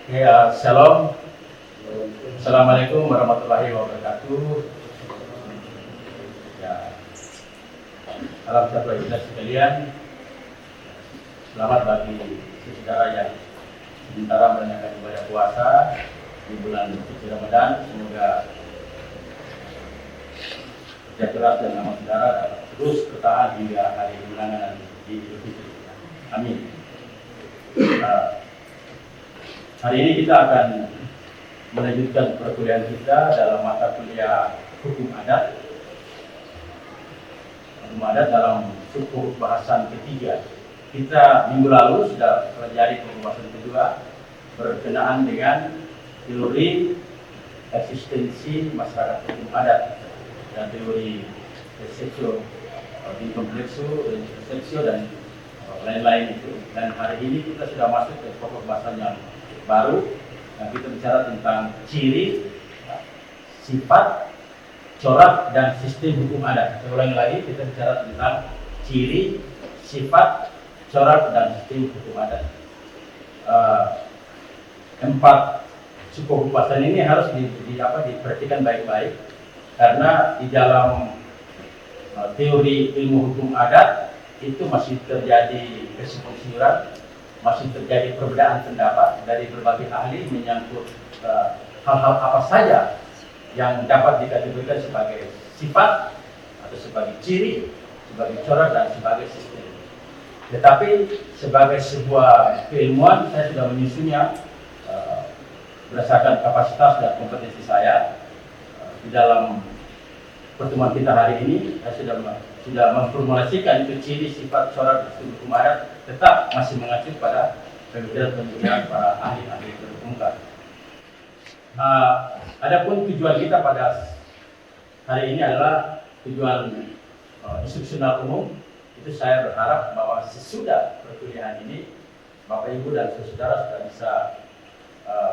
Shalom. Assalamualaikum warahmatullahi wabarakatuh. Ya, salam sejahtera kita sekalian. Selamat bagi saudara yang sementara menunaikan ibadah puasa di bulan suci Ramadan. Semoga kerja keras dan amal saudara dapat terus bertahan hingga hari kemenangan di Idul Fitri. Amin. Hari ini kita akan melanjutkan perkuliahan kita dalam mata kuliah hukum adat. Hukum adat dalam suku bahasan ketiga. Kita minggu lalu sudah pelajari pembahasan kedua berkenaan dengan teori eksistensi masyarakat hukum adat dan teori resepsio, resepsio dan lain-lain itu. Dan hari ini kita sudah masuk ke pokok bahasan yang baru. Nah, kita bicara tentang ciri, sifat, corak, dan sistem hukum adat. Saya ulangi lagi, kita bicara tentang ciri, sifat, corak, dan sistem hukum adat. Empat suku bahasan ini harus diperhatikan baik-baik, karena di dalam teori ilmu hukum adat itu masih terjadi kesimpulan, masih terjadi perbedaan pendapat dari berbagai ahli menyangkut hal-hal apa saja yang dapat dikategorikan sebagai sifat atau sebagai ciri, sebagai corak, dan sebagai sistem. Tetapi sebagai sebuah keilmuan, saya sudah menyusunnya berdasarkan kapasitas dan kompetensi saya. Di dalam pertemuan kita hari ini, saya sudah memformulasikan itu ciri, sifat, corak, sistem hukum adat, tetap masih mengacu pada pemikiran para ahli-ahli terkemuka. Adapun tujuan kita pada hari ini adalah tujuan instruksional umum. Itu saya berharap bahwa sesudah perkuliahan ini Bapak Ibu dan saudara sudah bisa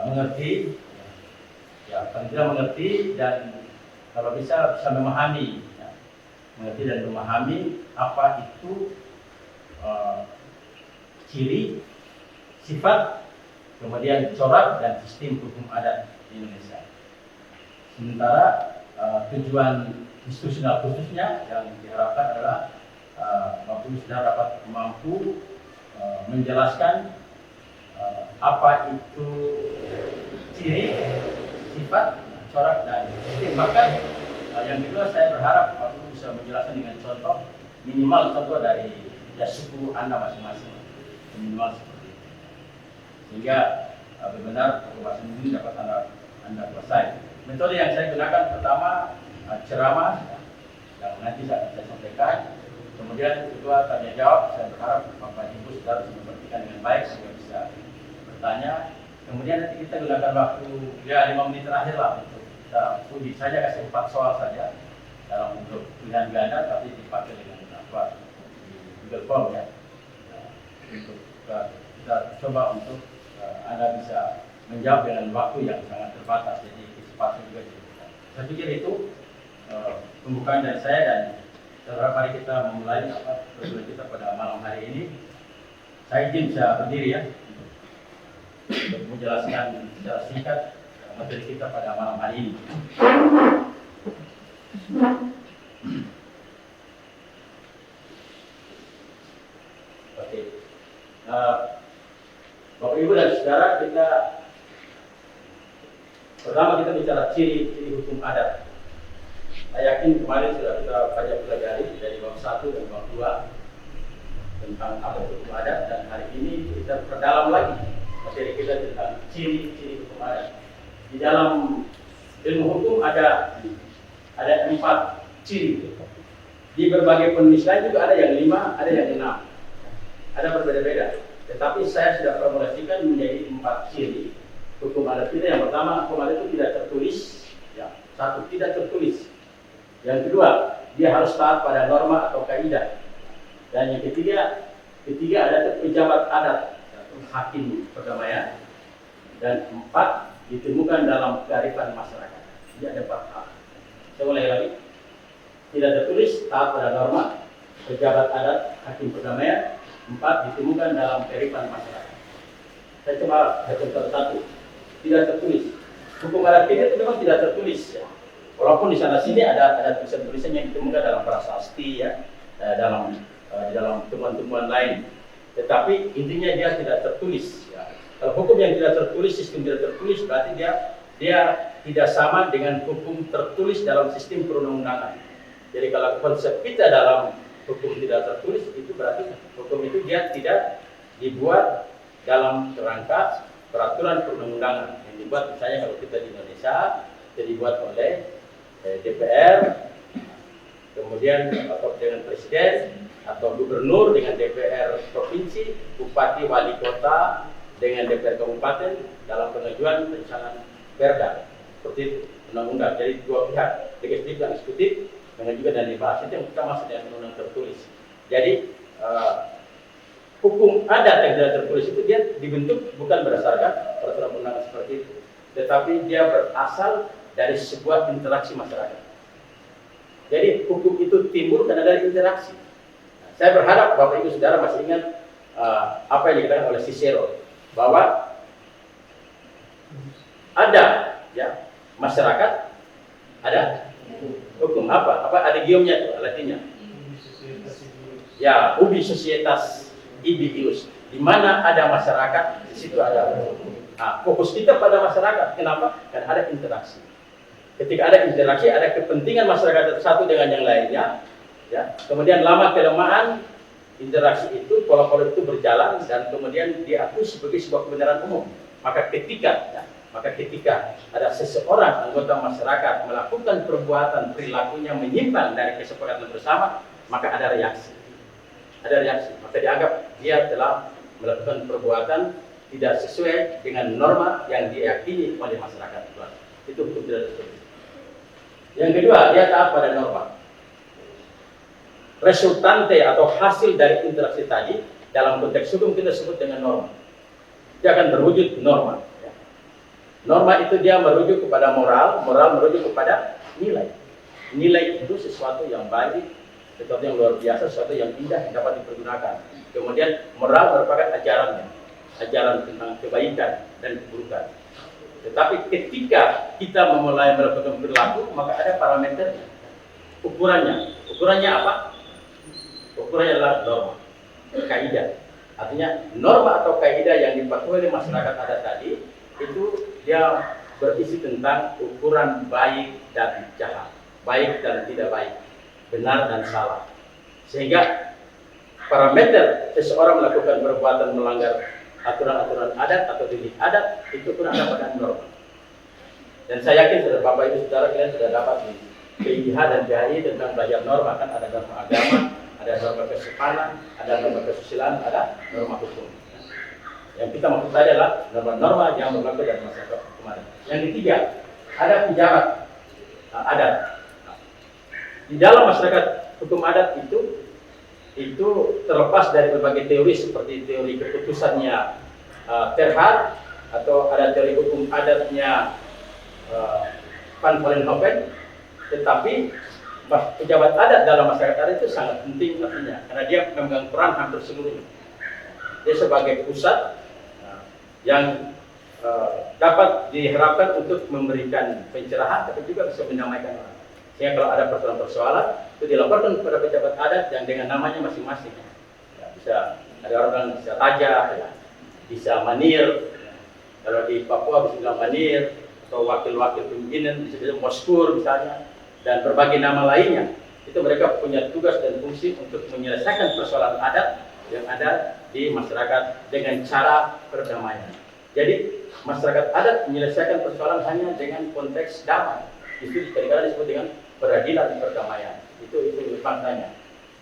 mengerti, paling tidak mengerti, dan kalau bisa memahami, mengerti dan memahami apa itu ciri, sifat, kemudian corak, dan sistem hukum adat di Indonesia. Sementara tujuan instruksional khususnya yang diharapkan adalah Bapak Ibu sudah dapat mampu menjelaskan apa itu ciri, sifat, corak, dan sistem. Bahkan yang kedua, saya berharap Bapak Ibu bisa menjelaskan dengan contoh, minimal contoh dari suku Anda masing-masing, minimal seperti itu, sehingga benar pembahasan ini dapat Anda kuasai. Metode yang saya gunakan pertama ceramah yang nanti saya sampaikan. Kemudian kedua tanya jawab. Saya berharap Bapak Ibu sudah bisa memperhatikan dengan baik sehingga bisa bertanya. Kemudian nanti kita gunakan waktu 5 menit terakhir lah untuk kita uji saja, kasih 4 soal saja dalam bentuk pilihan ganda, tapi dipakai dengan Google Form ya. Untuk kita coba untuk Anda bisa menjawab dengan waktu yang sangat terbatas, jadi kecepatan juga dibutuhkan. Saya pikir itu pembukaan dari saya, dan mari kita memulai pertemuan kita pada malam hari ini. Saya izin bisa berdiri ya untuk menjelaskan secara singkat materi kita pada malam hari ini. Oke. Bapak Ibu dan saudara, pertama kita bicara ciri-ciri hukum adat. Saya yakin kemarin sudah kita banyak pelajari dari bab 1 dan bab 2 tentang apa itu hukum adat, dan hari ini kita perdalam lagi materi kita tentang ciri-ciri hukum adat. Di dalam ilmu hukum ada 4 ciri. Di berbagai penulis lain juga ada yang 5, ada yang 6. Ada berbeda-beda. Tetapi saya sudah formulasikan menjadi 4 ciri hukum adat kita. Yang pertama, hukum adat itu tidak tertulis. Ya, 1, tidak tertulis. Yang kedua, dia harus taat pada norma atau kaidah. Dan yang ketiga ada pejabat adat atau hakim perdamaian. Dan 4, ditemukan dalam kearifan masyarakat. Jadi ada 4 hal. Saya ulangi lagi. Tidak tertulis, taat pada norma, pejabat adat, hakim perdamaian. 4, ditemukan dalam kearifan masyarakat. Saya coba contoh satu. tidak tertulis. Hukum adat kita itu memang tidak tertulis ya. Walaupun di sana sini ada tulisan-tulisan yang ditemukan dalam prasasti ya, di dalam temuan-temuan lain. Tetapi intinya dia tidak tertulis ya. Kalau hukum yang tidak tertulis, sistem tidak tertulis, berarti dia tidak sama dengan hukum tertulis dalam sistem perundang-undangan. Jadi kalau konsep kita dalam hukum tidak tertulis, itu berarti hukum itu dia tidak dibuat dalam kerangka peraturan perundang-undangan yang dibuat misalnya kalau kita di Indonesia, itu dibuat oleh DPR, kemudian atau dengan presiden atau gubernur dengan DPR provinsi, bupati, wali kota dengan DPR kabupaten dalam pengajuan rancangan perda seperti itu, undang-undang. Jadi dua pihak, legislatif dan eksekutif, dengan juga dan dibahas itu yang kita maksud dengan undang tertulis. Jadi hukum adat yang tidak tertulis itu dia dibentuk bukan berdasarkan peraturan perundangan seperti itu, tetapi dia berasal dari sebuah interaksi masyarakat. Jadi hukum itu timbul karena dari interaksi. Saya berharap Bapak Ibu Saudara masih ingat apa yang dikatakan oleh Cicero, bahwa ada ya masyarakat, ada hukum. Apa ada giumnya itu latinnya? Ya, ubi societas ibius. Di mana ada masyarakat, di situ ada hukum. Nah, fokus kita pada masyarakat. Kenapa? Karena ada interaksi. Ketika ada interaksi, ada kepentingan masyarakat satu dengan yang lainnya. Ya, kemudian lama kelamaan interaksi itu, pola-pola itu berjalan dan kemudian diakui sebagai sebuah kebenaran umum. Maka ketika ada seseorang anggota masyarakat melakukan perbuatan perilakunya menyimpang dari kesepakatan bersama, maka ada reaksi. Maka dianggap dia telah melakukan perbuatan tidak sesuai dengan norma yang diyakini oleh masyarakat. Itu hukum tidak tertulis. Yang kedua, dia taat pada norma. Resultante atau hasil dari interaksi tadi dalam konteks hukum kita sebut dengan norma. Dia akan berwujud norma. Ya. Norma itu dia merujuk kepada moral merujuk kepada nilai. Nilai itu sesuatu yang baik, sesuatu yang luar biasa, sesuatu yang indah yang dapat dipergunakan. Kemudian moral merupakan ajaran tentang kebaikan dan keburukan. Tetapi ketika kita memulai melakukan perilaku, maka ada parameternya, ukurannya apa? Ukurannya adalah norma, kaidah. Artinya norma atau kaidah yang dipatuhi oleh masyarakat adat tadi itu dia berisi tentang ukuran baik dan jahat, baik dan tidak baik, benar dan salah. Sehingga parameter seseorang melakukan perbuatan melanggar aturan-aturan adat atau delik adat itu pun ada pada norma. Dan saya yakin saudara Bapak Ibu Saudara kalian sudah dapat di PIH dan PHI tentang belajar norma, kan ada norma agama, ada norma kesopanan, ada norma kesusilaan, ada norma hukum. Yang kita maksud tadi adalah norma-norma yang berlaku dalam masyarakat kemarin. Yang ketiga, ada pejabat adat. Di dalam masyarakat hukum adat itu terlepas dari berbagai teori seperti teori keputusannya Terhad, atau ada teori hukum adatnya Van Vollenhoven, tetapi pejabat adat dalam masyarakat adat itu sangat penting artinya, karena dia memegang peran hampir seluruhnya. Dia sebagai pusat yang dapat diharapkan untuk memberikan pencerahan, tapi juga bisa mendamaikan orang. Sehingga kalau ada persoalan-persoalan itu dilaporkan kepada pejabat adat yang dengan namanya masing-masing. Ya, bisa ada orang bisa Raja, ya, bisa Manir. Ya. Kalau di Papua bisa bilang Manir, atau wakil-wakil pimpinan bisa bilang Moskur misalnya, dan berbagai nama lainnya. Itu mereka punya tugas dan fungsi untuk menyelesaikan persoalan adat yang ada di masyarakat dengan cara perdamaian. Jadi masyarakat adat menyelesaikan persoalan hanya dengan konteks damai. Itu kadang-kadang disebut dengan peradilan perdamaian. Itu faktanya.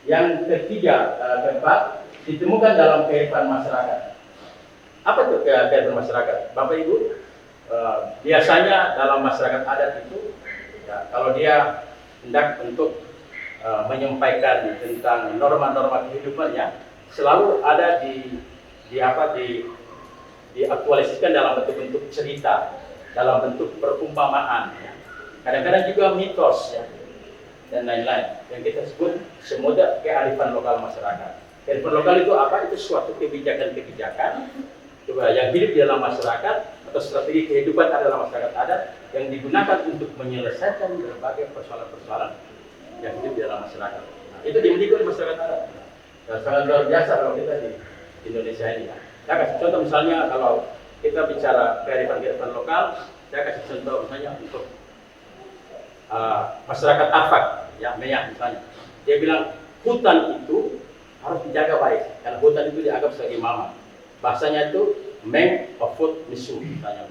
Yang ketiga, keempat, ditemukan dalam kehidupan masyarakat. Apa itu kehidupan masyarakat? Bapak Ibu, biasanya dalam masyarakat adat itu, ya, kalau dia hendak untuk menyampaikan tentang norma-norma kehidupannya, selalu ada diaktualisasikan dalam bentuk-bentuk cerita, dalam bentuk perumpamaan. Ya. Kadang-kadang juga mitos, ya, dan lain-lain yang kita sebut semudah kearifan lokal masyarakat. Kearifan lokal itu apa? Itu suatu kebijakan-kebijakan Coba yang hidup di dalam masyarakat atau strategi kehidupan adalah masyarakat adat yang digunakan untuk menyelesaikan berbagai persoalan-persoalan yang hidup di dalam masyarakat. Nah, itu dimiliki oleh masyarakat adat. Dan sangat luar biasa kalau kita di Indonesia ini. Ya. Saya kasih contoh misalnya kalau kita bicara kearifan lokal, saya kasih contoh misalnya untuk masyarakat Arfak, ya Meyak misalnya. Dia bilang hutan itu harus dijaga baik karena hutan itu dianggap sebagai mama. Bahasanya itu Meng Ofut Misu, misalnya.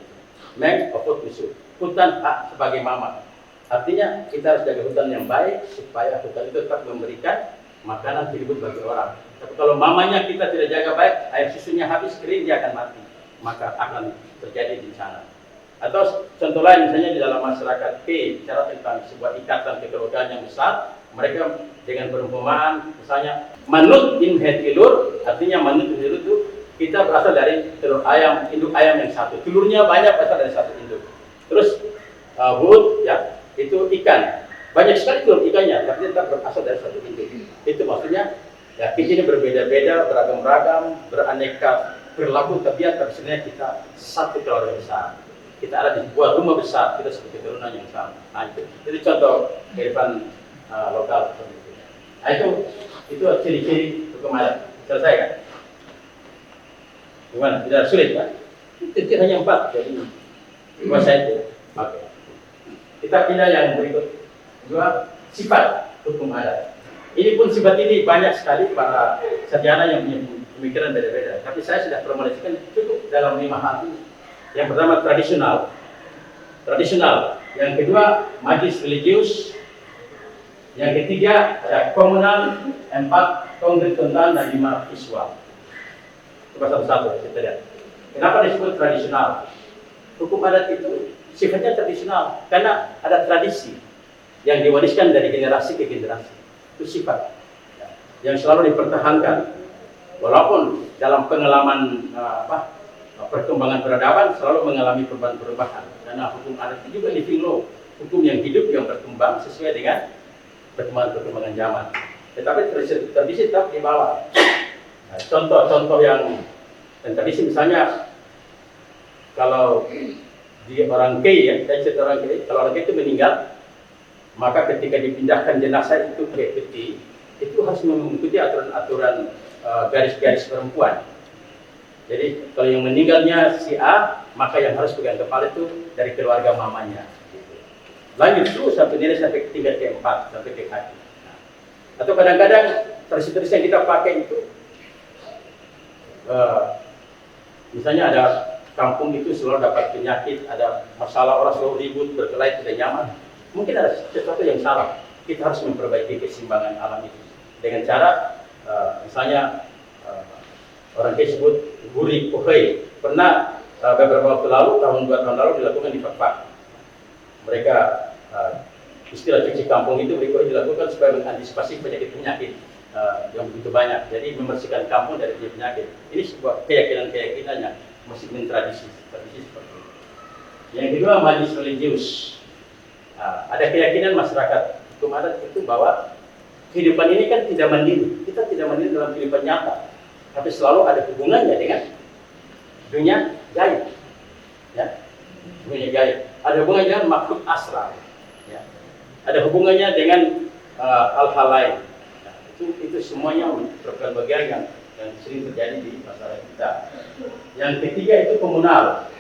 Meng Ofut Misu, hutan hak sebagai mama. Artinya kita harus jaga hutan yang baik supaya hutan itu tetap memberikan makanan hidup bagi orang. Tapi kalau mamanya kita tidak jaga baik, air susunya habis kering, dia akan mati. Maka akan terjadi bencana. Atau contoh lain misalnya di dalam masyarakat P, bicara tentang sebuah ikatan kekeluargaan yang besar, mereka dengan perumpamaan misalnya manut inhetilur, artinya manut inhetilur itu kita berasal dari telur ayam, induk ayam yang satu. Telurnya banyak berasal dari satu induk. Terus hut ya, itu ikan. Banyak sekali telur ikannya, tapi tetap berasal dari satu induk. Itu maksudnya ya kita ini berbeda-beda, beragam-ragam, beraneka perilaku tabiat, tapi sebenarnya kita satu keluarga besar. Kita ada di sebuah rumah besar, kita seperti keturunan yang sama. Nah itu contoh kehidupan lokal seperti itu. Nah itu ciri-ciri hukum adat. Selesai kan? Gimana? Tidak sulit kan? Itu hanya 4, jadi kuasa itu. Oke. Kita pindah yang berikut. 2, sifat hukum adat. Ini pun sifat ini banyak sekali para sarjana yang punya pemikiran beda-beda. Tapi saya sudah formulasikan cukup dalam 5 hal ini. Yang pertama tradisional. Tradisional. Yang kedua majlis religius. Yang ketiga ada komunal. 4 konkret tentang dan 5 visual. Coba satu-satu kita lihat. Kenapa disebut tradisional? Hukum adat itu sifatnya tradisional karena ada tradisi yang diwariskan dari generasi ke generasi. Itu sifat yang selalu dipertahankan. Walaupun dalam pengalaman perkembangan peradaban selalu mengalami perubahan-perubahan. Karena hukum adat itu juga living law, hukum yang hidup yang berkembang sesuai dengan perkembangan zaman. Tetapi tradisi tetap di bawah. Nah, contoh-contoh yang tradisi misalnya kalau di orang kaya ya, saya cerita orang kaya, kalau orang kaya itu meninggal, maka ketika dipindahkan jenazah itu ke peti, itu harus mengikuti aturan-aturan garis-garis perempuan. Jadi kalau yang meninggalnya si A, maka yang harus pegang kepala itu dari keluarga mamanya. Lanjut terus sampai ke tingkat keempat, sampai ke kaki. Nah, atau kadang-kadang tradisi-tradisi yang kita pakai itu, misalnya ada kampung itu selalu dapat penyakit, ada masalah orang selalu ribut, berkelahi, tidak nyaman. Mungkin ada sesuatu yang salah. Kita harus memperbaiki keseimbangan alam itu dengan cara, misalnya orang disebut guri pohei. Pernah beberapa waktu lalu, tahun 2 tahun lalu dilakukan di Fakfak. Mereka istilah cuci kampung itu berikutnya dilakukan supaya mengantisipasi penyakit-penyakit yang begitu banyak. Jadi membersihkan kampung dari penyakit. Ini sebuah keyakinan-keyakinan yang masih mentradisi seperti itu. Yang kedua, majlis religius. Ada keyakinan masyarakat hukum adat itu bahwa kehidupan ini kan tidak mandiri. Kita tidak mandiri dalam kehidupan nyata, tapi selalu ada hubungannya dengan dunia gaib. Ya, dunia gaib. Ada hubungannya dengan makhluk astral. Ya. Ada hubungannya dengan hal-hal lain. Nah, itu semuanya merupakan bagian yang sering terjadi di masyarakat kita. Yang ketiga itu komunal.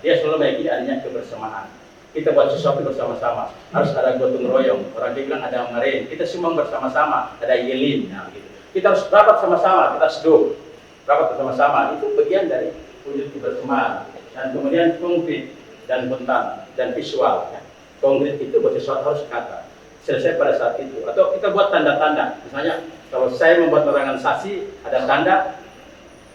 Dia selalu meyakini adanya kebersamaan. Kita buat sesuatu bersama-sama. Harus ada gotong royong. Orang dia bilang ada ngarin. Kita semua bersama-sama. Ada yelin. Nah, gitu. Kita harus rapat sama-sama. Kita seduh. Rapat bersama-sama. Itu bagian dari wujud kebersamaan. Dan kemudian konkret dan bentan dan visual. Ya. Konkret itu buat sesuatu harus kata. Selesai pada saat itu. Atau kita buat tanda-tanda. Misalnya kalau saya membuat larangan saksi, ada tanda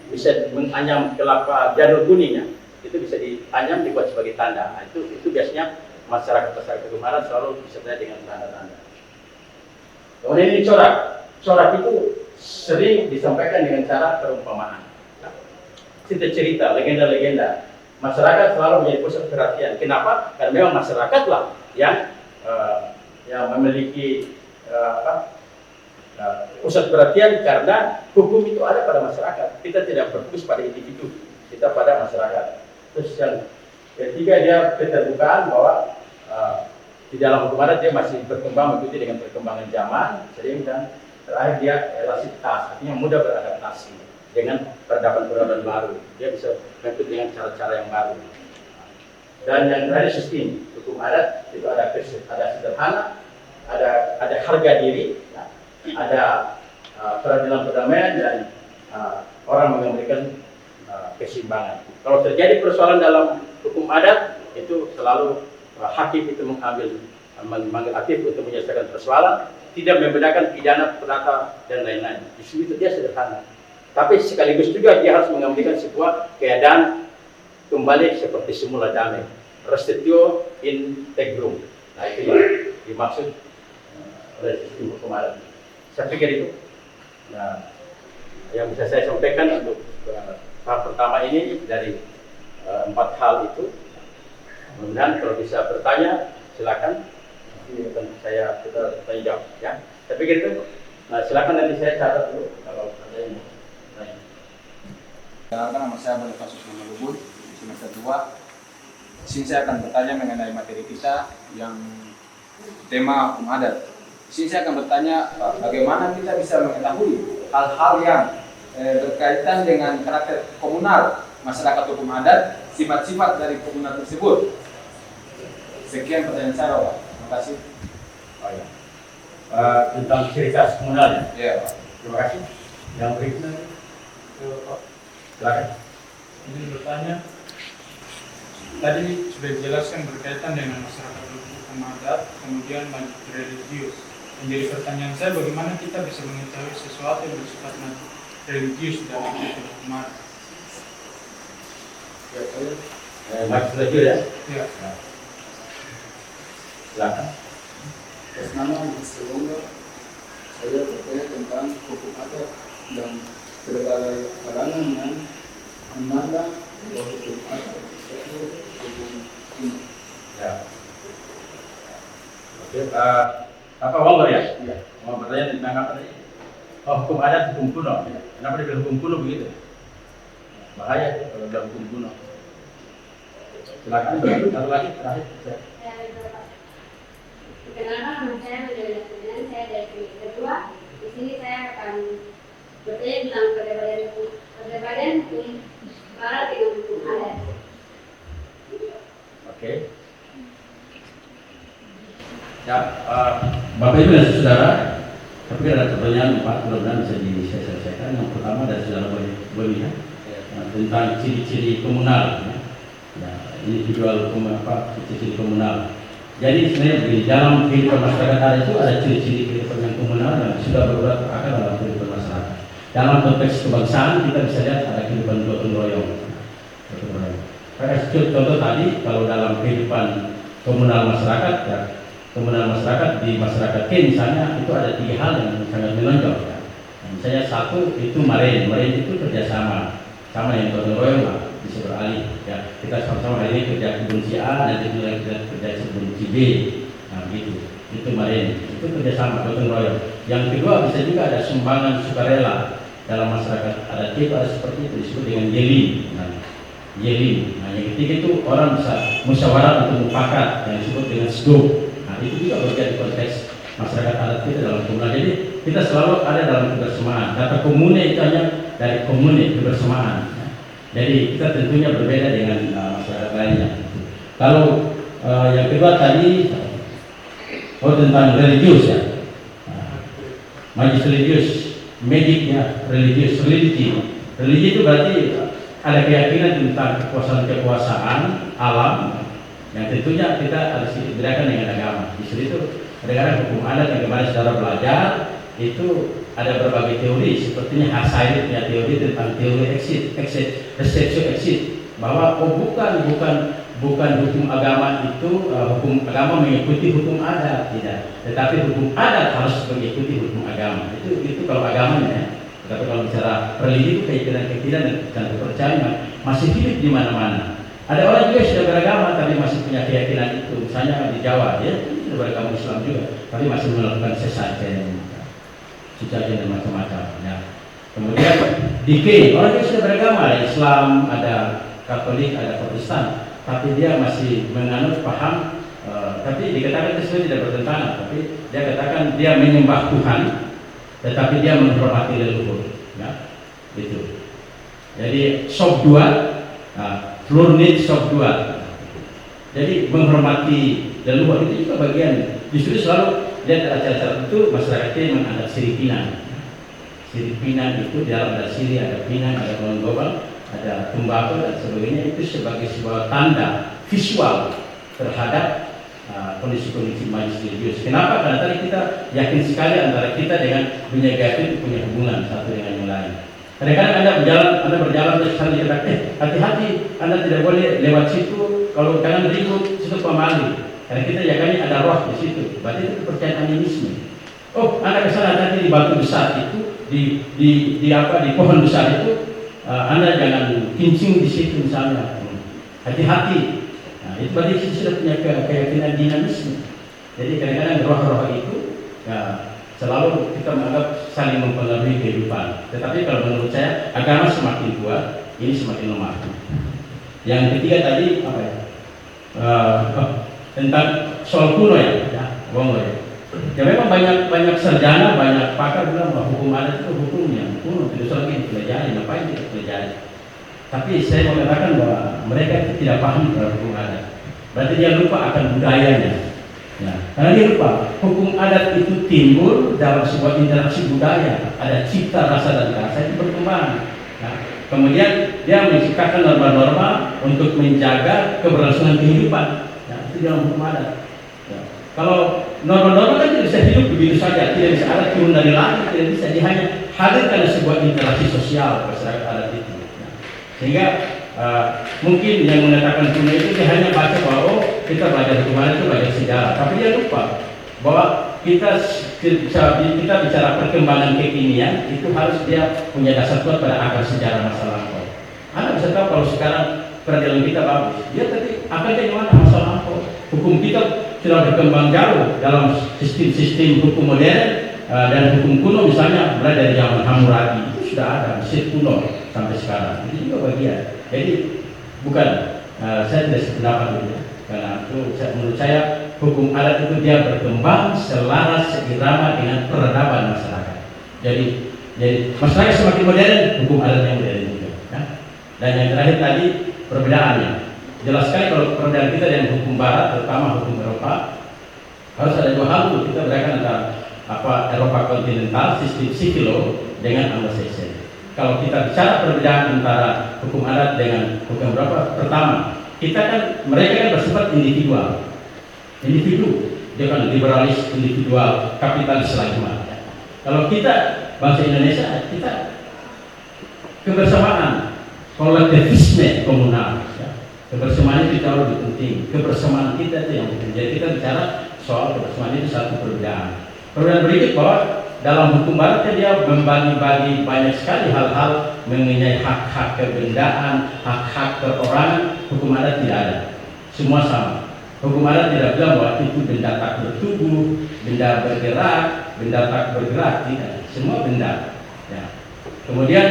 bisa menganyam kelapa janur kuningnya. Itu bisa dianyam, dibuat sebagai tanda. Nah, itu biasanya masyarakat hukum adat selalu disertai dengan tanda-tanda. Kemudian ini corak. Corak itu sering disampaikan dengan cara perumpamaan. Cerita-cerita, legenda-legenda. Masyarakat selalu menjadi pusat perhatian. Kenapa? Karena memang masyarakatlah yang memiliki pusat perhatian karena hukum itu ada pada masyarakat. Kita tidak berfokus pada individu. kita pada masyarakat. Terus yang ketiga dia keterbukaan bahwa di dalam hukum adat dia masih berkembang mengikuti dengan perkembangan zaman, sering, dan terakhir dia elastisitas, artinya mudah beradaptasi dengan peradaban-peradaban baru. Dia bisa mengikuti dengan cara-cara yang baru. Dan yang terakhir sistem hukum adat itu ada sederhana, ada harga diri, ya, ada peradilan perdamaian, dan orang memberikan keseimbangan. Kalau terjadi persoalan dalam hukum adat, itu selalu hakim itu memanggil aktif untuk menyelesaikan persoalan, tidak membedakan pidana, perdata, dan lain-lain. Justru itu dia sederhana. Tapi sekaligus juga dia harus mengambilkan sebuah keadaan kembali seperti semula damai. Restitutio integrum. Nah, itu yang dimaksud oleh sistem hukum adat. Saya pikir itu yang bisa saya sampaikan untuk tahap pertama ini dari 4 hal itu. Mudah-mudahan kalau bisa bertanya, silakan. Nanti akan kita tanya jawab. Ya, saya pikir itu. Nah, silakan nanti saya catat dulu kalau ada yang mau tanya. Perkenalkan, nama saya Bonifacius Lubun, semester 2. Di sini saya akan bertanya mengenai materi kita yang tema hukum adat. Di sini saya akan bertanya bagaimana kita bisa mengetahui hal-hal yang berkaitan dengan karakter komunal masyarakat hukum adat, sifat-sifat dari komunal tersebut. Sekian pertanyaan saya, Pak. Terima kasih. Oh, ya. Tentang ciri khas komunalnya. Ya, Pak. Terima kasih. Yang berikutnya, silakan. Ini bertanya, tadi sudah dijelaskan berkaitan dengan masyarakat hukum adat, kemudian lanjut religius. Menjadi pertanyaan saya, bagaimana kita bisa mengetahui sesuatu yang bersifat religius dalam hukum adat? Mas Raju ya? Ya. Silakan. Atas nama sebelumnya saya bertanya tentang hukum adat dan berbagai kalangan yang memandang bahwa hukum adat itu hukum kuno. Ya. Oke, apa Wongor ya? Iya. Mau bertanya tentang apa tadi? Oh, hukum adat, hukum kuno. Kenapa dibilang hukum kuno begitu? Bahaya kalau dalam hukum kuno. Silakan. Satu lagi terakhir. Perkenalkan, nama saya Menjadi Sebenarnya, saya dari Komisi Kedua. Di sini saya akan bertanya tentang perbedaan hukum barat dengan hukum adat. Oke. Ya, Bapak Ibu dan Saudara, tapi ada pertanyaan 4 mudah-mudahan bisa saya selesaikan. Yang pertama dari Saudara Boni ya, tentang ciri-ciri komunal. Ya, individual ciri-ciri komunal. Jadi sebenarnya di dalam kehidupan masyarakat adat itu ada ciri-ciri kehidupan yang komunal yang sudah berurat akar dalam kehidupan masyarakat. Dalam konteks kebangsaan kita bisa lihat ada kehidupan gotong royong. Contoh tadi kalau dalam kehidupan komunal masyarakat ya, komunal masyarakat di masyarakat K misalnya itu ada 3 hal yang sangat menonjol. Ya. Misalnya satu itu maren itu kerjasama, sama yang gotong royong lah. Bisa beralih ya, kita sama-sama hari ini kerja kebun si A, nanti kita kerja kebun si B, nah gitu, itu kemarin itu kerjasama gotong royong. Yang kedua bisa juga ada sumbangan sukarela dalam masyarakat adat kita, ada seperti itu disebut dengan yeling. Nah yang ketiga itu orang bisa musyawarah untuk mufakat yang disebut dengan sduk. Nah itu juga berada di konteks masyarakat adat kita dalam komunal. Jadi kita selalu ada dalam kebersamaan. Kata komune itu hanya dari komune kebersamaan. Jadi kita tentunya berbeda dengan masyarakat lainnya. Kalau yang kedua tadi tentang religius ya, majlis religius, mediknya religius, religi itu berarti ada keyakinan tentang kekuasaan alam yang tentunya kita harus bedakan dengan agama. Justru itu kadang-kadang hukum adat yang kemarin saudara belajar itu ada berbagai teori, sepertinya Hasaid punya teori tentang teori exit, bahwa bukan hukum agama itu hukum agama mengikuti hukum adat, tidak, tetapi hukum adat harus mengikuti hukum agama. Itu kalau agamanya ya. Tapi kalau bicara religi itu keyakinan dan kepercayaan masih hidup di mana-mana. Ada orang juga sudah beragama tapi masih punya keyakinan itu, misalnya di Jawa dia sudah beragama Islam juga, tapi masih melakukan sesajen dan macam-macam. Ya. Kemudian decay. Orang itu sudah beragama, ada Islam, ada Katolik, ada Protestan, tapi dia masih menganut paham. Tapi dikatakan itu sebenarnya tidak bertentangan, tapi dia katakan dia menyembah Tuhan, tetapi dia menghormati leluhur. Ya, itu. Jadi sop 2, Flurnit sop 2. Jadi menghormati leluhur itu juga bagian. Justru selalu lihat acara-acara itu masyarakat kita menganggap sirip pinang. Sirip pinang itu di dalam ada sirih, ada pinang, ada pohon gobang, ada tembakau dan sebagainya, itu sebagai sebuah tanda visual terhadap kondisi-kondisi majlis religius. Kenapa? Karena tadi kita yakin sekali antara kita dengan dunia gaib itu punya hubungan satu dengan yang lain. Kadang-kadang Anda berjalan terus sambil dikatakan, hati-hati, Anda tidak boleh lewat situ, kalau jangan ribut, situ pemali. Karena kita yakini ada roh di situ. Berarti itu kepercayaan animisme. Oh, Anda kesana tadi di batu besar itu, di pohon besar itu, Anda jangan kincing di situ misalnya. Hati-hati. Nah, itu berarti kita sudah punya keyakinan dinamisme. Jadi kadang-kadang roh-roh itu ya, selalu kita menganggap saling mempengaruhi kehidupan. Tetapi kalau menurut saya agama semakin kuat, ini semakin lemah. Yang ketiga tadi apa ya? Tentang soal kuno ya, Bongo ya. Ya memang banyak sarjana, banyak pakar bilang bahwa hukum adat itu hukum yang kuno, tidak usah lagi dipelajari, ngapain kita pelajari. Tapi saya mengatakan bahwa mereka tidak paham terhadap hukum adat. Berarti dia lupa akan budayanya. Ya, karena dia lupa hukum adat itu timbul dalam sebuah interaksi budaya, ada cipta rasa dan rasa itu berkembang. Nah, kemudian dia menciptakan norma-norma untuk menjaga keberlangsungan kehidupan. Ya, itu dalam hukum adat. Ya. Kalau norma-norma kan tidak bisa hidup begitu saja, tidak bisa ada turun dari langit, tidak bisa. Dia hanya hadir karena sebuah interaksi sosial masyarakat adat itu. Ya. Sehingga mungkin yang mengatakan kuno itu dia hanya baca bahwa kita belajar hukum adat itu belajar sejarah, tapi dia lupa bahwa kita bicara perkembangan kekinian itu harus dia punya dasar kuat pada akar sejarah masa lampau. Anda bisa tahu kalau sekarang peradilan kita bagus, dia tadi akan jadi mana masa lampau. Hukum kita sudah berkembang jauh dalam sistem hukum modern dan hukum kuno misalnya mulai dari zaman Hammurabi itu sudah ada Mesir kuno sampai sekarang. Itu juga bagian. Jadi bukan saya tidak sependapat itu, karena itu menurut saya hukum adat itu dia berkembang selaras seirama dengan peradaban masyarakat. Jadi masyarakat semakin modern, hukum adat yang modern juga. Ya? Dan yang terakhir tadi perbedaannya. Jelas sekali kalau perbedaan kita dengan hukum Barat, terutama hukum Eropa, harus ada dua hal itu. Kita bedakan antara Eropa kontinental, sistem sivilo dengan Anglo-Saxon. Kalau kita bicara perbedaan antara hukum adat dengan hukum Eropa, pertama, mereka kan bersifat individu, dia kan liberalis, individual, kapitalis lagi. Kalau kita bangsa Indonesia, kita kebersamaan, kolektivisme komunal, ya. Kebersamaan itu jauh lebih penting. Kebersamaan kita itu yang penting. Jadi kita bicara soal kebersamaan itu satu perbedaan. Perbedaan berikut bahwa dalam hukum Barat dia membagi-bagi banyak sekali hal-hal mengenai hak-hak kebendaan, hak-hak perorangan. Hukum adat tidak ada, semua sama. Hukum adat tidak bilang bahwa itu benda tak bertubuh, benda bergerak, benda tak bergerak, tidak. Semua benda. Ya. Kemudian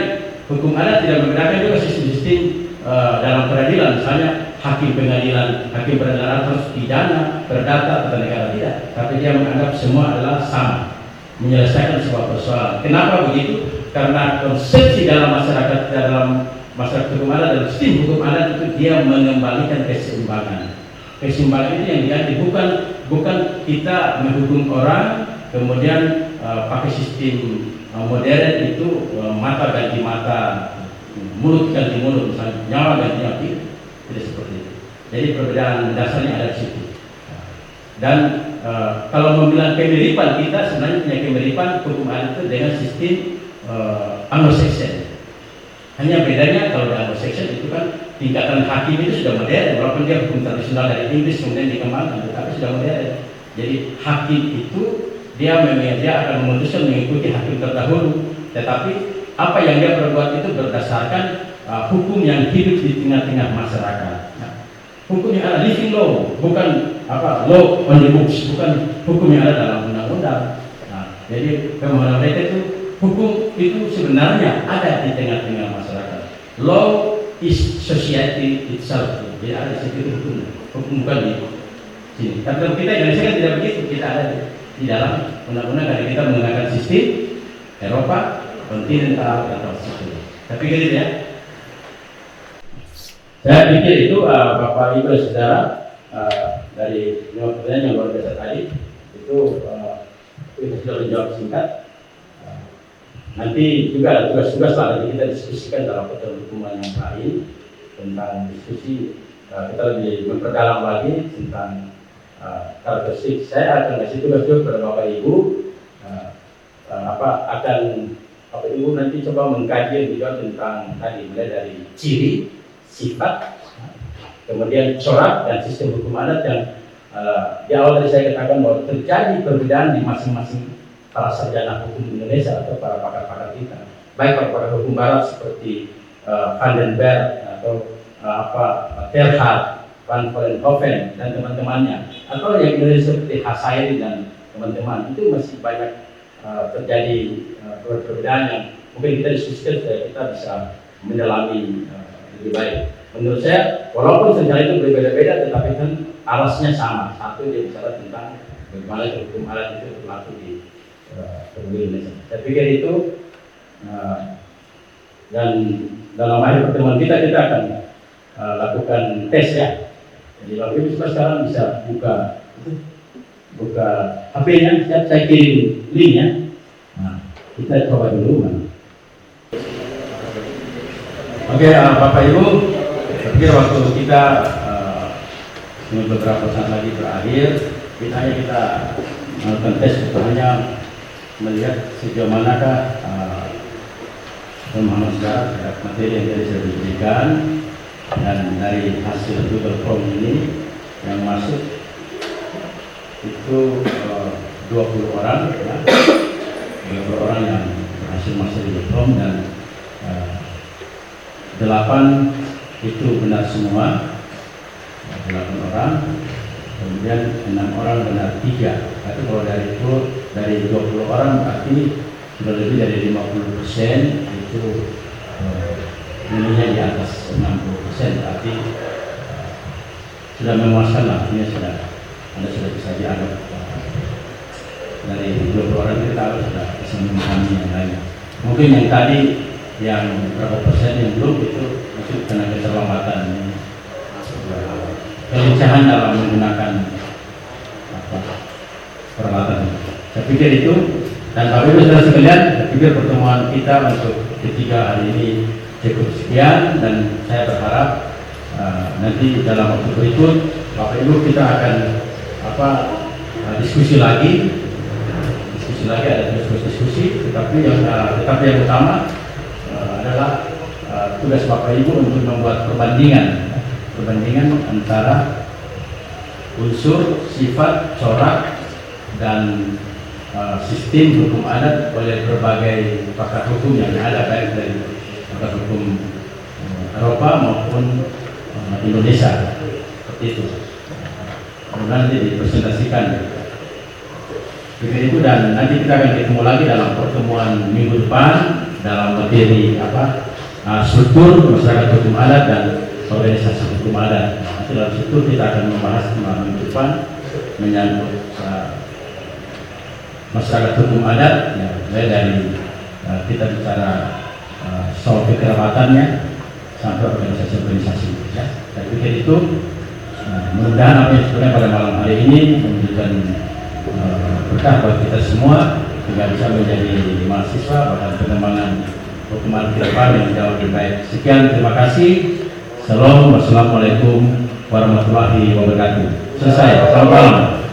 hukum adat tidak membedakan juga sistem-sistem dalam peradilan, misalnya hakim peradilan harus pidana, perdata, atau negara tidak. Tapi dia menganggap semua adalah sama, menyelesaikan sebuah persoalan. Kenapa begitu? Karena konsepsi dalam masyarakat hukum adat dan sistem hukum adat itu dia mengembalikan keseimbangan. Keseimbangan itu yang diganti, bukan kita menghukum orang kemudian pakai sistem modern itu mata ganti mata, mulut ganti mulut, misalnya nyawa ganti nyawa, tidak seperti itu. Jadi perbedaan dasarnya ada di situ. Dan kalau membilang kemiripan, kita sebenarnya punya kemiripan hukum adat itu dengan sistem Anglo-Saxon. Hanya bedanya kalau di Anglo-Saxon itu kan tingkatan hakim itu sudah modern, walaupun dia hukum tradisional dari Inggris kemudian dikembangkan, tetapi sudah modern. Jadi hakim itu dia akan memutuskan mengikuti hakim terdahulu, tetapi apa yang dia perbuat itu berdasarkan hukum yang hidup di tengah-tengah masyarakat. Nah, hukum yang ada living law, bukan law on the books, bukan hukum yang ada dalam undang-undang. Nah, jadi pemahaman mereka itu hukum itu sebenarnya ada di tengah-tengah masyarakat. Law is society itself. Jadi ada seperti hukum bukan di sini. Tapi kalau kita Indonesia kan tidak begitu. Kita ada di dalam undang-undang karena kita menggunakan sistem Eropa kontinental atau sistem. Tapi gitu ya. Saya pikir itu Bapak Ibu dan Saudara dari pertanyaan yang luar biasa tadi itu sudah menjawab singkat. Nanti juga ada tugas-tugas lah nanti kita diskusikan dalam pertemuan yang lain tentang diskusi kita lebih memperdalam lagi tentang karakteristik. Saya akan kasih tugas juga kepada Bapak Ibu akan Bapak Ibu nanti coba mengkaji lebih jauh tentang tadi mulai dari ciri, sifat, kemudian corak dan sistem hukum adat yang di awal tadi saya katakan bahwa terjadi perbedaan di masing-masing para sarjana hukum Indonesia atau para pakar-pakar kita, baik pakar hukum barat seperti Van den Berg atau Terhad, Van Vollenhoven dan teman-temannya, atau yang Indonesia seperti Hasairi dan teman-teman, itu masih banyak terjadi perbedaan yang mungkin kita diskusikan supaya kita bisa mendalami lebih baik. Menurut saya, walaupun sejarah itu berbeda-beda, tetapi kan alasnya sama. Satu dia bicara tentang bagaimana hukum adat itu berlaku di Indonesia. Saya pikir itu dan dalam akhir pertemuan kita akan lakukan tes ya. Jadi Bapak Ibu sekarang bisa buka HP-nya, saya kirim linknya. Nah, kita coba dulu. Oke, Bapak Ibu, saya pikir waktu kita beberapa saat lagi berakhir, kita melakukan tes hanya melihat sejauh manakah pemahaman saudara terhadap materi yang tadi saya berikan, dan dari hasil Google Form ini yang masuk itu 20 orang ya, 20 orang yang berhasil masuk di Google Form, dan 8 itu benar semua, 8 orang, kemudian 6 orang benar 3. Tapi kalau dari 20 orang berarti sudah lebih dari 50% itu nilainya di atas 60%, berarti sudah memuaskan lah, ini Anda sudah bisa dianggap dari 20 orang kita sudah bisa memahami yang lain. Mungkin yang tadi yang berapa persen yang belum itu karena keterlambatan, kelincahan dalam menggunakan peralatan. Saya pikir itu, dan Bapak Ibu saudara sekalian, saya pikir pertemuan kita untuk ketiga hari ini cukup sekian, dan saya berharap nanti dalam waktu berikut Bapak Ibu kita akan diskusi lagi, ada diskusi, tetapi yang utama adalah tugas Bapak Ibu untuk membuat perbandingan antara unsur, sifat, corak, dan sistem hukum adat oleh berbagai pakar hukum yang ada, baik dari pakar hukum Eropa maupun Indonesia, seperti itu. Kemudian nanti dipresentasikan itu, dan nanti kita akan ketemu lagi dalam pertemuan minggu depan dalam materi struktur masyarakat hukum adat dan organisasi hukum adat. Nanti dalam struktur kita akan membahas minggu depan menyangkut masyarakat hukum adat, ya, mulai dari kita bicara soal kekerabatannya sampai organisasi-organisasi. Ya. Saya pikir itu mudah-mudahan apa yang sebenarnya pada malam hari ini memberikan berkah bagi kita semua, sehingga bisa menjadi mahasiswa bahkan pengembangan hukum adat ke depan yang jauh lebih baik. Sekian, terima kasih. Assalamualaikum warahmatullahi wabarakatuh. Selesai. Selamat malam.